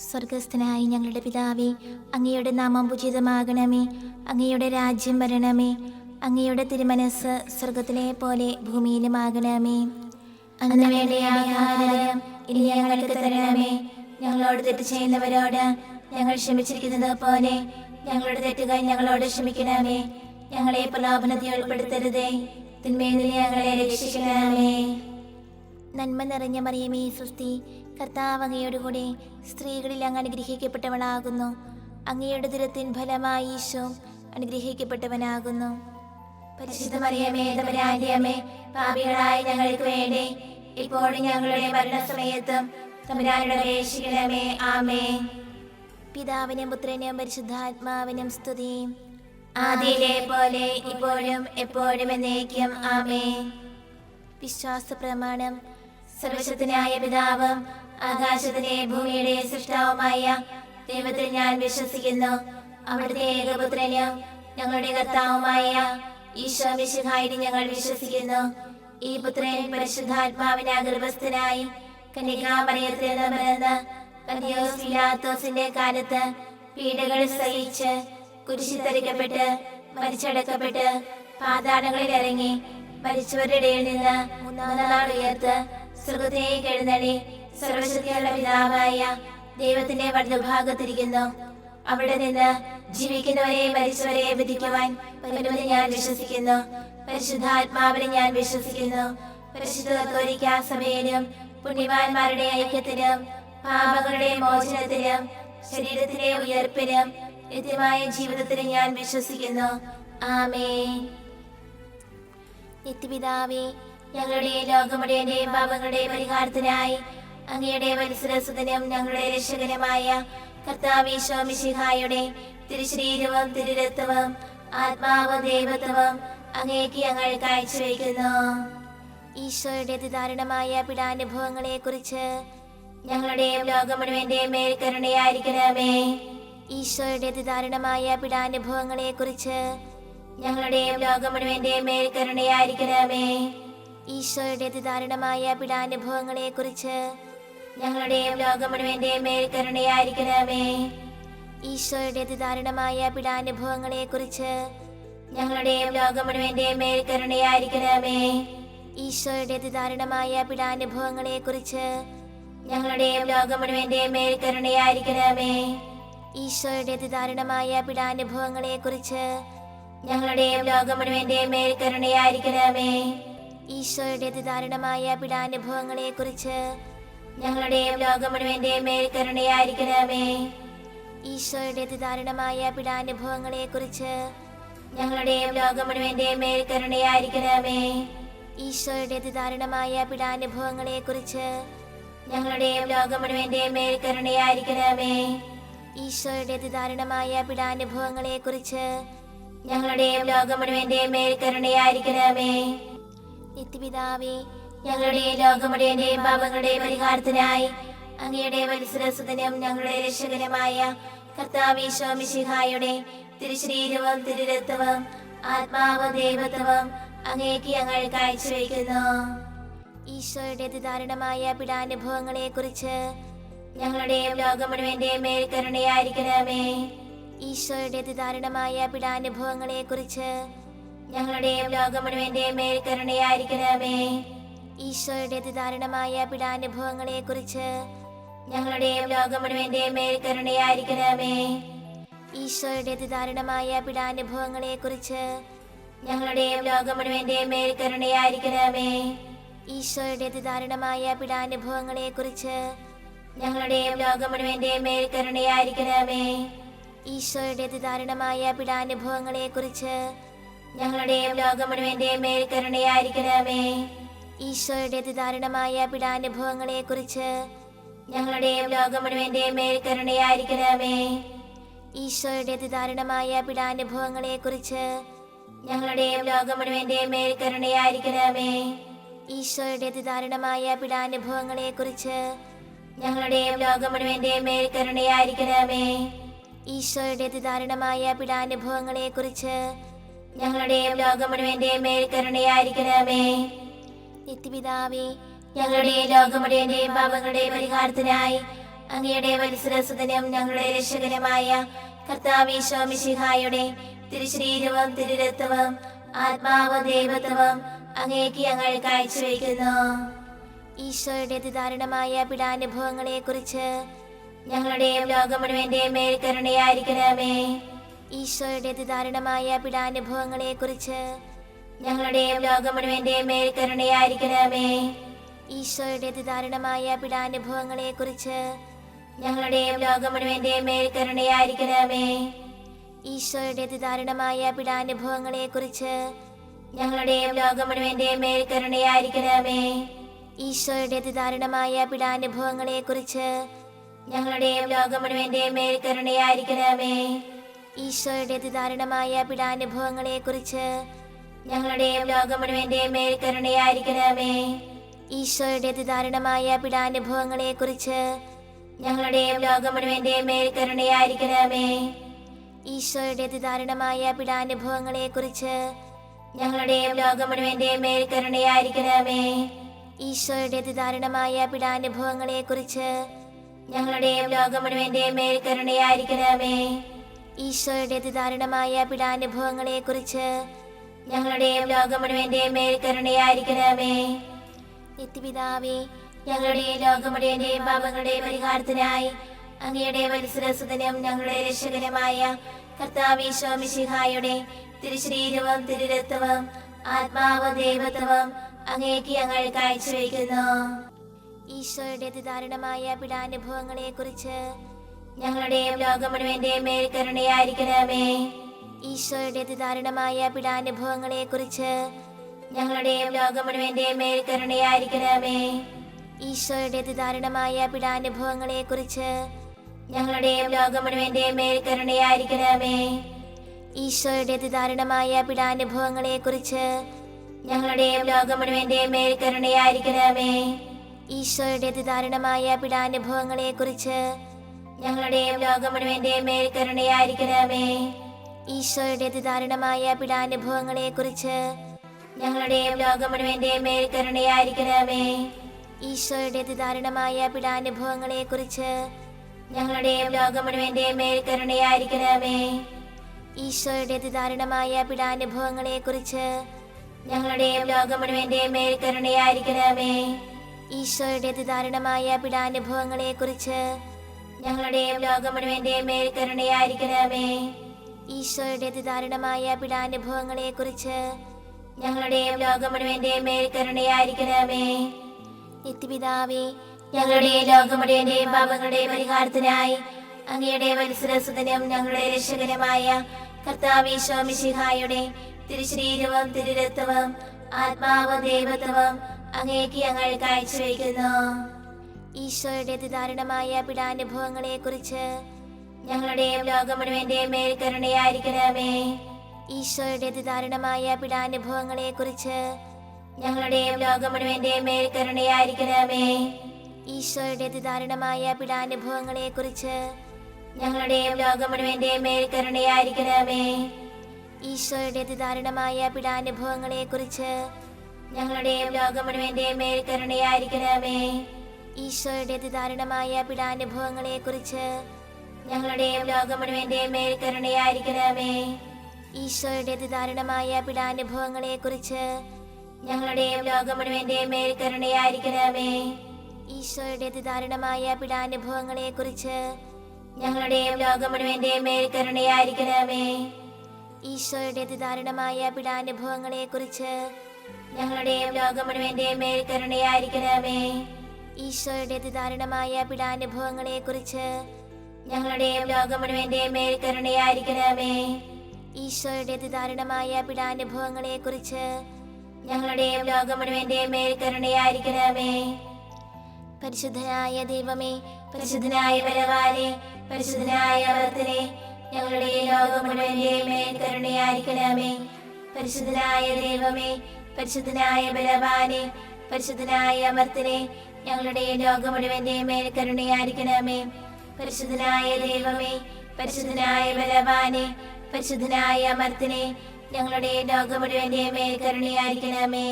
സ്വർഗസ്ഥനായ ഞങ്ങളുടെ പിതാവേ, അങ്ങയുടെ നാമം പൂജിതമാകണമേ. അങ്ങയുടെ രാജ്യം വരണമേ. അങ്ങയുടെ തിരുമനസ് സ്വർഗത്തിലെ പോലെ ഭൂമിയിലുമാകണമേ. അന്ന് വേണ്ട ആഹാരം ഇനി ഞങ്ങൾക്ക് തരണമേ. ഞങ്ങളോട് തെറ്റ് ചെയ്യുന്നവരോട് ഞങ്ങൾ ക്ഷമിച്ചിരിക്കുന്നത് പോലെ ഞങ്ങളുടെ തെറ്റുകൾ ഞങ്ങളോട് ക്ഷമിക്കണമേ. ഞങ്ങളെ പ്രലോഭനത്തിൽ ഉൾപ്പെടുത്തരുതേ, തിന്മയിൽ നിന്ന് ഞങ്ങളെ രക്ഷിക്കണമേ. നന്മ നിറഞ്ഞ മറിയമേ സ്വസ്തി, കർത്താവ് അങ്ങയോടുകൂടെ സ്ത്രീകളിൽ അങ്ങ് അനുഗ്രഹിക്കപ്പെട്ടവളാകുന്നു. അങ്ങയുടെ ദുരത്തിൻ ഫലമായി ഈശോ അനുഗ്രഹിക്കപ്പെട്ടവനാകുന്നു. പരിശുദ്ധ മറിയമേ, തമ്പുരാന്റെ അമ്മേ, പാപികളായ ഞങ്ങൾക്ക് വേണ്ടി ഇപ്പോഴും ഞങ്ങളുടെ മരണസമയത്തും തമ്പുരാനോട് അപേക്ഷിക്കണമേ. ആമേൻ. പിതാവിനും പുത്രനും പരിശുദ്ധാത്മാവിനും സ്തുതി, ആദിയിലെ പോലെ ഇപ്പോഴും എപ്പോഴും എന്നേക്കും. ആമേൻ. വിശ്വാസ പ്രമാണം. സർവശക്തനായ പിതാവും ആകാശത്തിലെ ഭൂമിയുടെ സൃഷ്ടാവുമായ ദൈവത്തിൽ ഞാൻ വിശ്വസിക്കുന്നു. അവിടുത്തെ ഏകപുത്രനും ഞങ്ങളുടെ കർത്താവുമായ ഈശോ മിശിഹായിൽ ഞങ്ങൾ വിശ്വസിക്കുന്നു. ഈ പുത്രൻ പരിശുദ്ധാത്മാവിനെ ഗർഭസ്ഥനായി കന്യകാമറിയത്തിൽ നിന്ന് പിറന്ന് പന്തിയോസ് പിലാത്തോസിന്റെ കാലത്ത് പീഡകൾ സഹിച്ച് കുരിശിൽ തറയ്ക്കപ്പെട്ട് മരിച്ചടക്കപ്പെട്ട് പാതാളങ്ങളിൽ ഇറങ്ങി മരിച്ചവരുടെ ഇടയിൽ നിന്ന് മൂന്നാം നാൾ ഉയർത്ത് സ്വർഗ്ഗത്തിലേക്ക് എഴുന്നള്ളി സർവശക്തിയുള്ള പിതാവായ ദൈവത്തിന്റെ വലതുഭാഗത്തിരിക്കുന്നു. അവിടെ നിന്ന് ജീവിക്കുന്നവരെ മരിച്ചവരെ വിധിക്കുവാൻ വരുമെന്ന് ഞാൻ വിശ്വസിക്കുന്നു. പരിശുദ്ധാത്മാവിനെ ഞാൻ വിശ്വസിക്കുന്നു. പരിശുദ്ധ കത്തോലിക്കാ സഭയിലും പുണ്യവാന്മാരുടെ ഐക്യത്തിലും പാപങ്ങളുടെ മോചനത്തിലും ശരീരത്തിലെ ഉയർപ്പിലും നിത്യമായ ജീവിതത്തിലും ഞാൻ വിശ്വസിക്കുന്നു. ആമേൻ. നിത്യപിതാവേ, ഞങ്ങളുടെ ലോകമുടേന്റെയും പാപങ്ങളുടെ പരിഹാരത്തിനായി അങ്ങയുടെ വത്സരസുതനും ഞങ്ങളുടെ രക്ഷകനുമായ കർത്താവ് ഈശോ മിശിഹായുടെ തിരുശരീരവും തിരുരക്തവും ആത്മാവും ദൈവത്വവും അങ്ങേക്ക് ഞങ്ങൾ കാഴ്ചവെക്കുന്നു. ഈശോയുടെ അതിദാരുണമായ പീഡാനുഭവങ്ങളെ കുറിച്ച് ഞങ്ങളുടെയും ലോകം മുഴുവന്റെയും മേൽ കരുണയായിരിക്കണമേ. ഈശോയുടെ അതിദാരുണമായ പീഡാനുഭവങ്ങളെ കുറിച്ച് ഞങ്ങളുടെയും ലോകം മുഴുവന്റെയും മേൽ കരുണയായിരിക്കണമേ. ഈശോയുടെ അതിദാരുണമായ പീഡാനുഭവങ്ങളെ കുറിച്ച് ഞങ്ങളുടെയും ലോകം മുഴുവന്റെയും മേൽ കരുണയായിരിക്കണമേ. ഈശോയുടെ അതിദാരുണമായ പീഡാനുഭവങ്ങളെ കുറിച്ച് ഞങ്ങളുടെയും ലോകം മുഴുവന്റെയും മേൽ കരുണയായിരിക്കണമേ. ഈശോയുടെ അതിദാരുണമായ പീഡാനുഭവങ്ങളെ കുറിച്ച് ഞങ്ങളുടെയും ലോകം മുഴുവന്റെയും മേൽ കരുണയായിരിക്കണമേ. ഈശോയുടെ അതിദാരുണമായ പീഡാനുഭവങ്ങളെ കുറിച്ച് ഞങ്ങളുടെയും ലോകം മുഴുവന്റെയും മേൽ കരുണയായിരിക്കണമേ. ഈശോയുടെ അതിദാരുണമായ പീഡാനുഭവങ്ങളെ കുറിച്ച് ഞങ്ങളുടെയും ലോകം മുഴുവന്റെയും മേൽ കരുണയായിരിക്കണമേ. ഈശോയുടെ അതിദാരുണമായ പീഡാനുഭവങ്ങളെ കുറിച്ച് ഞങ്ങളുടെയും ലോകം മുഴുവന്റെയും മേൽ കരുണയായിരിക്കണമേ. ഈശോയുടെ അതിദാരുണമായ പീഡാനുഭവങ്ങളെ കുറിച്ച് ഞങ്ങളുടെയും ലോകം മുഴുവന്റെയും മേൽ കരുണയായിരിക്കണമേ. ഈശോയുടെ അതിദാരുണമായ പീഡാനുഭവങ്ങളെ കുറിച്ച് ഞങ്ങളുടെയും ലോകം മുഴുവന്റെയും മേൽ കരുണയായിരിക്കണമേ. നിത്യപിതാവേ, ഞങ്ങളുടെ ലോകം മുഴുവന്റെയും പാപങ്ങളുടെ പരിഹാരത്തിനായി അങ്ങയുടെ വത്സരസുതനും ഞങ്ങളുടെ രക്ഷകനുമായ കർത്താവ് ഈശോ മിശിഹായുടെ തിരുശരീരവും തിരുരക്തവും ആത്മാവും ദൈവത്വവും അങ്ങേക്ക് ഞങ്ങൾ കാഴ്ചവെക്കുന്നു. ഈശോയുടെ അതിദാരുണമായ പീഡാനുഭവങ്ങളെ കുറിച്ച് ഞങ്ങളുടെയും ലോകം മുഴുവന്റെയും മേൽ കരുണയായിരിക്കണമേ. ഈശോയുടെ അതിദാരുണമായ പീഡാനുഭവങ്ങളെ കുറിച്ച് ഞങ്ങളുടെയും ലോകം മുഴുവന്റെയും മേൽ കരുണയായിരിക്കണമേ. ഈശോയുടെ അതിദാരുണമായ പീഡാനുഭവങ്ങളെ കുറിച്ച് ഞങ്ങളുടെയും ലോകം മുഴുവന്റെയും മേൽ കരുണയായിരിക്കണമേ. ഈശോയുടെ അതിദാരുണമായ പീഡാനുഭവങ്ങളെ കുറിച്ച് ഞങ്ങളുടെയും ലോകം മുഴുവന്റെയും മേൽ കരുണയായിരിക്കണമേ. ഈശോയുടെ അതിദാരുണമായ പീഡാനുഭവങ്ങളെ കുറിച്ച് ഞങ്ങളുടെയും ലോകം മുഴുവന്റെയും മേൽ കരുണയായിരിക്കണമേ. ഈശോയുടെ അതിദാരുണമായ പീഡാനുഭവങ്ങളെ കുറിച്ച് ഞങ്ങളുടെയും ലോകം മുഴുവന്റെയും മേൽ കരുണയായിരിക്കണമേ. ഈശോയുടെ അതിദാരുണമായ പീഡാനുഭവങ്ങളെ കുറിച്ച് ഞങ്ങളുടെയും ലോകം മുഴുവന്റെയും മേൽ കരുണയായിരിക്കണമേ. ഈശോയുടെ അതിദാരുണമായ പീഡാനുഭവങ്ങളെ കുറിച്ച് ഞങ്ങളുടെയും ലോകം മുഴുവന്റെയും മേൽ കരുണയായിരിക്കണമേ. ഈശോയുടെ അതിദാരുണമായ പീഡാനുഭവങ്ങളെ കുറിച്ച് ഞങ്ങളുടെയും ലോകം മുഴുവന്റെയും മേൽ കരുണയായിരിക്കണമേ. ഈശോയുടെ അതിദാരുണമായ പീഡാനുഭവങ്ങളെ കുറിച്ച് ഞങ്ങളുടെയും ലോകം മുഴുവന്റെയും മേൽ കരുണയായിരിക്കണമേ. നിത്യപിതാവേ, ഞങ്ങളുടെ ലോകം മുഴുവന്റെയും പാപങ്ങളുടെ പരിഹാരത്തിനായി അങ്ങയുടെ വത്സരസുതനും ഞങ്ങളുടെ രക്ഷകനുമായ കർത്താവീശോ മിശിഹായുടെ തിരുശരീരവും തിരുരക്തവും ആത്മാവും ദൈവത്വവും അങ്ങേക്ക് ഞങ്ങൾ കാഴ്ചവെക്കുന്നു. ഈശോയുടെ അതിദാരുണമായ പീഡാനുഭവങ്ങളെ കുറിച്ച് ഞങ്ങളുടെയും ലോകം മുഴുവന്റെയും മേൽ കരുണയായിരിക്കണമേ. ഈശോയുടെ അതിദാരുണമായ പീഡാനുഭവങ്ങളെ കുറിച്ച് ഞങ്ങളുടെയും ലോകം മുഴുവന്റെയും മേൽ കരുണയായിരിക്കണമേ. ഈശോയുടെ അതിദാരുണമായ പീഡാനുഭവങ്ങളെ കുറിച്ച് ഞങ്ങളുടെയും ലോകം മുഴുവന്റെയും മേൽ കരുണയായിരിക്കണമേ. ഈശോയുടെ അതിദാരുണമായ പീഡാനുഭവങ്ങളെ കുറിച്ച് ഞങ്ങളുടെയും ലോകം മുഴുവന്റെയും മേൽ കരുണയായിരിക്കണമേ. ഈശോയുടെ അതിദാരുണമായ പീഡാനുഭവങ്ങളെ കുറിച്ച് ഞങ്ങളുടെയും ലോകം മുഴുവന്റെയും മേൽ കരുണയായിരിക്കണമേ. ഈശോയുടെ അതിദാരുണമായ പീഡാനുഭവങ്ങളെ കുറിച്ച് ഞങ്ങളുടെയും ലോകം മുഴുവന്റെയും മേൽ കരുണയായിരിക്കണമേ. ഈശോയുടെ അതിദാരുണമായ പീഡാനുഭവങ്ങളെ കുറിച്ച് ഞങ്ങളുടെയും ലോകം മുഴുവന്റെയും മേൽ കരുണയായിരിക്കണമേ. ഈശോയുടെ അതിദാരുണമായ പീഡാനുഭവങ്ങളെ കുറിച്ച് ഞങ്ങളുടെയും ലോകം മുഴുവന്റെയും മേൽ കരുണയായിരിക്കണമേ. ഈശോയുടെ അതിദാരുണമായ പീഡാനുഭവങ്ങളെ കുറിച്ച് ഞങ്ങളുടെയും ലോകം മുഴുവന്റെയും മേൽ കരുണയായിരിക്കണമേ. ഈശോയുടെ അതിദാരുണമായ പീഡാനുഭവങ്ങളെ കുറിച്ച് ഞങ്ങളുടെയും ലോകം മുഴുവന്റെയും മേൽ കരുണയായിരിക്കണമേ. നിത്യപിതാവേ, ഞങ്ങളുടെ ലോകം മുഴുവന്റെയും പാപങ്ങളുടെ പരിഹാരത്തിനായി അങ്ങയുടെ വത്സരസുതനും ഞങ്ങളുടെ രക്ഷകനുമായ കർത്താവീശോ മിശിഹായുടെ തിരുശരീരവും തിരുരക്തവും ആത്മാവും ദൈവത്വവും അങ്ങേക്ക് ഞങ്ങൾ കാഴ്ചവെക്കുന്നു. ഈശോയുടെ അതിദാരുണമായ പീഡാനുഭവങ്ങളെ കുറിച്ച് ഞങ്ങളുടെയും ലോകം മുഴുവന്റെയും മേൽ കരുണയായിരിക്കണമേ. ഈശോയുടെ അതിദാരുണമായ പീഡാനുഭവങ്ങളെ കുറിച്ച് ഞങ്ങളുടെയും ലോകം മുഴുവന്റെയും മേൽ കരുണയായിരിക്കണമേ. ഈശോയുടെ അതിദാരുണമായ പീഡാനുഭവങ്ങളെ കുറിച്ച് ഞങ്ങളുടെയും ലോകം മുഴുവന്റെയും മേൽ കരുണയായിരിക്കണമേ. ഈശോയുടെ അതിദാരുണമായ പീഡാനുഭവങ്ങളെ കുറിച്ച് ഞങ്ങളുടെയും ലോകം മുഴുവന്റെയും മേൽ കരുണയായിരിക്കണമേ. ഈശോയുടെ അതിദാരുണമായ പീഡാനുഭവങ്ങളെ കുറിച്ച് ഞങ്ങളുടെയും ലോകം മുഴുവന്റെയും മേൽ കരുണയായിരിക്കണമേ. ഈശോയുടെ അതിദാരുണമായ പീഡാനുഭവങ്ങളെ കുറിച്ച് ഞങ്ങളുടെയും ലോകം മുഴുവന്റെയും മേൽ കരുണയായിരിക്കണമേ. ഈശോയുടെ അതിദാരുണമായ പീഡാനുഭവങ്ങളെ കുറിച്ച് ഞങ്ങളുടെയും ലോകം മുഴുവന്റെയും മേൽ കരുണയായിരിക്കണമേ. ഈശോയുടെ അതിദാരുണമായ പീഡാനുഭവങ്ങളെ കുറിച്ച് ഞങ്ങളുടെയും ലോകം മുഴുവന്റെയും മേൽ കരുണയായിരിക്കണമേ. ഈശോയുടെ അതിദാരുണമായ പീഡാനുഭവങ്ങളെ കുറിച്ച് ഞങ്ങളുടെയും ലോകം മുഴുവന്റെയും മേൽ കരുണയായിരിക്കണമേ. ഈശോയുടെ അതിദാരുണമായ പീഡാനുഭവങ്ങളെ കുറിച്ച് ഞങ്ങളുടെയും ലോകം മുഴുവന്റെയും മേൽ കരുണയായിരിക്കണമേ. നിത്യപിതാവേ, ഞങ്ങളുടെ ലോകം മുഴുവന്റെയും പാപങ്ങളുടെ പരിഹാരത്തിനായി അങ്ങയുടെ വത്സരസുതനും ഞങ്ങളുടെ രക്ഷകനുമായ കർത്താവീശോ മിശിഹായുടെ തിരുശരീരവും തിരുരക്തവും ആത്മാവും ദൈവത്വവും അങ്ങേക്ക് ഞങ്ങൾ കാഴ്ചവെക്കുന്നു. ഈശോയുടെ അതിദാരുണമായ പീഡാനുഭവങ്ങളെ കുറിച്ച് ഞങ്ങളുടെയും ലോകം മുഴുവന്റെയും മേൽ കരുണയായിരിക്കണമേ. ഈശോയുടെ അതിദാരുണമായ പീഡാനുഭവങ്ങളെ കുറിച്ച് ഞങ്ങളുടെയും ലോകം മുഴുവന്റെയും മേൽ കരുണയായിരിക്കണമേ. ഈശോയുടെ അതിദാരുണമായ പീഡാനുഭവങ്ങളെ കുറിച്ച് ഞങ്ങളുടെയും ലോകം മുഴുവന്റെയും മേൽ കരുണയായിരിക്കണമേ. ഈശോയുടെ അതിദാരുണമായ പീഡാനുഭവങ്ങളെ കുറിച്ച് ഞങ്ങളുടെയും ലോകം മുഴുവന്റെയും മേൽ കരുണയായിരിക്കണമേ. ഈശോയുടെ അതിദാരുണമായ പീഡാനുഭവങ്ങളെ കുറിച്ച് ഞങ്ങളുടെയും ലോകം മുഴുവന്റെയും മേൽ കരുണയായിരിക്കണമേ. ഈശോയുടെ അതിദാരുണമായ പീഡാനുഭവങ്ങളെ കുറിച്ച് ഞങ്ങളുടെയും ലോകം മുഴുവന്റെയും മേൽ കരുണയായിരിക്കണമേ. ഈശോയുടെ അതിദാരുണമായ പീഡാനുഭവങ്ങളെ കുറിച്ച് ഞങ്ങളുടെയും ലോകം മുഴുവന്റെയും മേൽ കരുണയായിരിക്കണമേ. ഈശോയുടെ അതിദാരുണമായ പീഡാനുഭവങ്ങളെ കുറിച്ച് ഞങ്ങളുടെയും ലോകം മുഴുവന്റെയും മേൽ കരുണയായിരിക്കണമേ. ഈശോയുടെ അതിദാരുണമായ പീഡാനുഭവങ്ങളെ കുറിച്ച് ഞങ്ങളുടെയും ലോകം മുഴുവന്റെയും മേൽ കരുണയായിരിക്കണമേ. ഈശോയുടെ അതിദാരുണമായ പീഡാനുഭവങ്ങളെ കുറിച്ച് ഞങ്ങളുടെയും ലോകം മുഴുവന്റെയും മേൽ കരുണയായിരിക്കണമേ. പരിശുദ്ധനായ ദൈവമേ, പരിശുദ്ധനായ ബലവാനേ, പരിശുദ്ധനായ അമർത്തനേ, ഞങ്ങളുടെ ലോകം മുഴുവന്റെയും മേൽ കരുണയായിരിക്കണമേ. പരിശുദ്ധനായ ദൈവമേ, പരിശുദ്ധനായ ബലവാനേ, പരിശുദ്ധനായ അമർത്തനേ, ഞങ്ങളുടെ ലോകം മുഴുവന്റെയും മേൽ കരുണയായിരിക്കണമേ. പരിശുദ്ധനായ ദൈവമേ, പരിശുദ്ധനായ ബലവാനേ, പരിശുദ്ധനായ അമർത്തനേ, ഞങ്ങളുടെ ലോകം മുഴുവന്റെയും മേൽ കരുണയായിരിക്കണമേ.